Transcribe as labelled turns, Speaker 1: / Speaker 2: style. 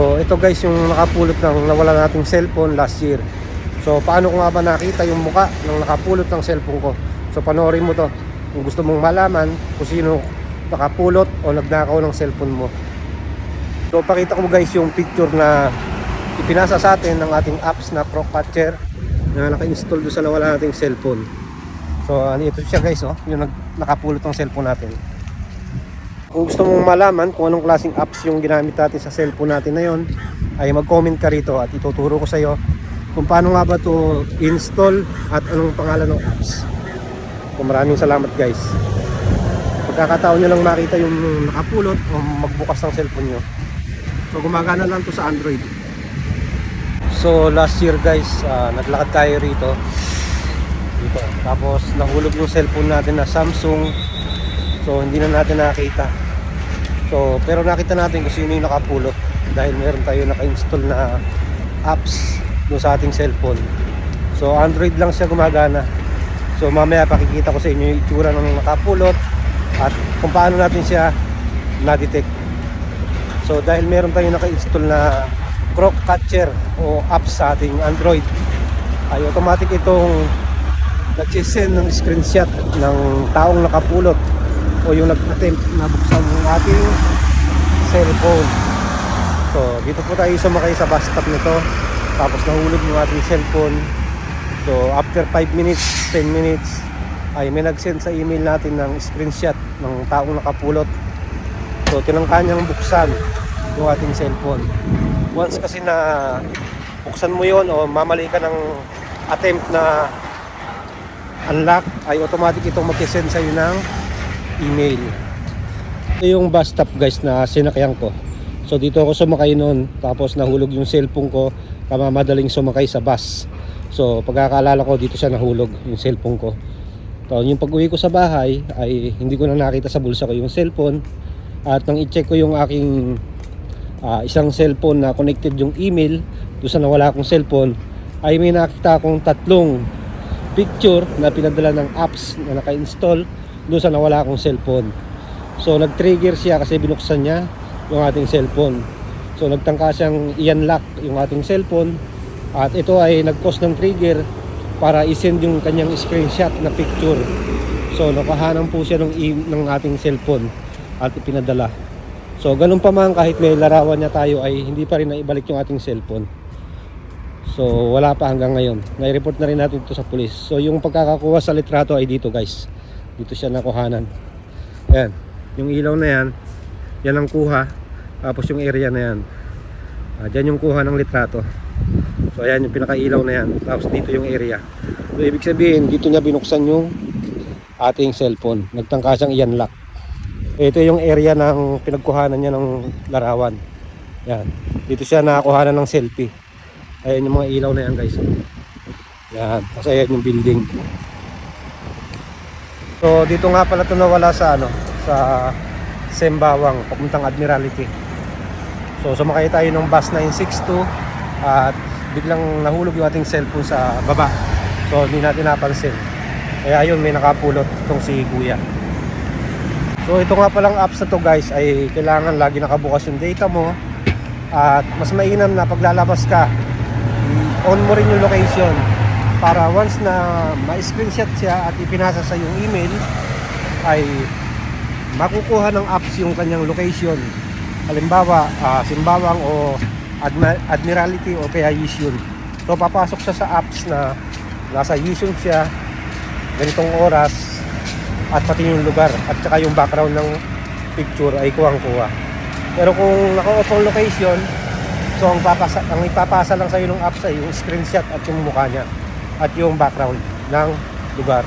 Speaker 1: So ito guys yung nakapulot ng nawala nating cellphone last year. So paano ko nga ba nakita yung muka ng nakapulot ng cellphone ko? So panoorin mo to kung gusto mong malaman kung sino nakapulot o nagnakaw ng cellphone mo. So pakita ko guys yung picture na ipinasa sa atin ng ating apps na Crocatcher na naka-install doon sa nawala nating cellphone. So ito siya guys, oh, yung nakapulot ng cellphone natin. Kung gusto mong malaman kung anong klaseng apps yung ginamit natin sa cellphone natin na yon, ay mag-comment ka rito at ituturo ko sa iyo kung paano nga ba to install at anong pangalan ng apps. So maraming salamat guys. Pagkakataon nyo lang makita yung nakapulot o magbukas ng cellphone nyo. So gumagana lang to sa Android. So last year guys, naglakad tayo rito. Tapos nahulog yung cellphone natin na Samsung. So hindi na natin nakita. So pero nakita natin kung sino yung nakapulot dahil meron tayo naka-install na apps doon sa ating cellphone. So Android lang siya gumagana. So mamaya pakikita ko sa inyo yung itsura ng nakapulot at kung paano natin siya na-detect. So dahil meron tayo naka-install na Crocatcher o apps sa ating Android, ay automatic itong nag-send ng screenshot ng taong nakapulot o yung nag-attempt na buksan ng ating cellphone. So dito po tayo sumakay sa bus stop nito, tapos nahulog yung ating cellphone. So after 5 minutes, 10 minutes ay may nag-send sa email natin ng screenshot ng taong nakapulot. So tinangka niyang buksan yung ating cellphone. Once kasi na buksan mo yon o mamali ka ng attempt na unlock, ay automatic itong mag-send sa iyo ng email. Ito yung bus stop guys na sinakyan ko. So dito ako sumakay noon, tapos nahulog yung cellphone ko, kamamadaling sumakay sa bus. So pagkakaalala ko, dito siya nahulog yung cellphone ko. So yung pag-uwi ko sa bahay ay hindi ko na nakita sa bulsa ko yung cellphone. At nang i-check ko yung aking isang cellphone na connected yung email doon sa nawala akong cellphone, ay may nakita akong tatlong picture na pinadala ng apps na naka-install doon sa nawala akong cellphone. So nag-trigger siya kasi binuksan niya yung ating cellphone. So nagtangka siyang i-unlock yung ating cellphone at ito ay nag-cause ng trigger para i-send yung kanyang screenshot na picture. So nakahanam po siya ng ating cellphone at ipinadala. So ganun pa man, kahit may larawan niya tayo, ay hindi pa rin naibalik yung ating cellphone. So wala pa hanggang ngayon. Nai-report na rin natin ito sa pulis. So yung pagkakakuha sa litrato ay dito guys. Dito siya nakuhanan. Ayan, yung ilaw na yan, yan ang kuha. Tapos yung area na yan, dyan yung kuha ng litrato. So ayan yung pinakailaw na yan. Tapos dito yung area. So ibig sabihin, dito niya binuksan yung ating cellphone. Nagtangka siyang i-unlock. Ito yung area ng pinagkuhanan niya ng larawan. Yan. Dito siya nakakuhanan ng selfie. Ayan yung mga ilaw na yan guys. Yan. Kasi ayan yung building. So dito nga pala ito nawala sa sa Sembawang papuntang Admiralty. So sumakay tayo ng bus 962 at biglang nahulog yung ating cellphone sa baba. So hindi natin napansin. Kaya ayun, may nakapulot itong si Kuya. So ito nga palang apps na to guys ay kailangan lagi nakabukas yung data mo. At mas mainam na paglalabas ka, on mo rin yung location para once na ma-screenshot siya at ipinasa sa yung email, ay makukuha ng apps yung kanyang location. Halimbawa, Simbawang o Admiralty o kaya Yishun. So papasok siya sa apps na nasa Yishun siya, ganitong oras, at pati yung lugar at saka yung background ng picture ay kuwang-kuha. Pero kung naka-off ang location, so ang ipapasa lang sa iyo ng apps ay yung screenshot at yung mukha niya at yung background ng lugar.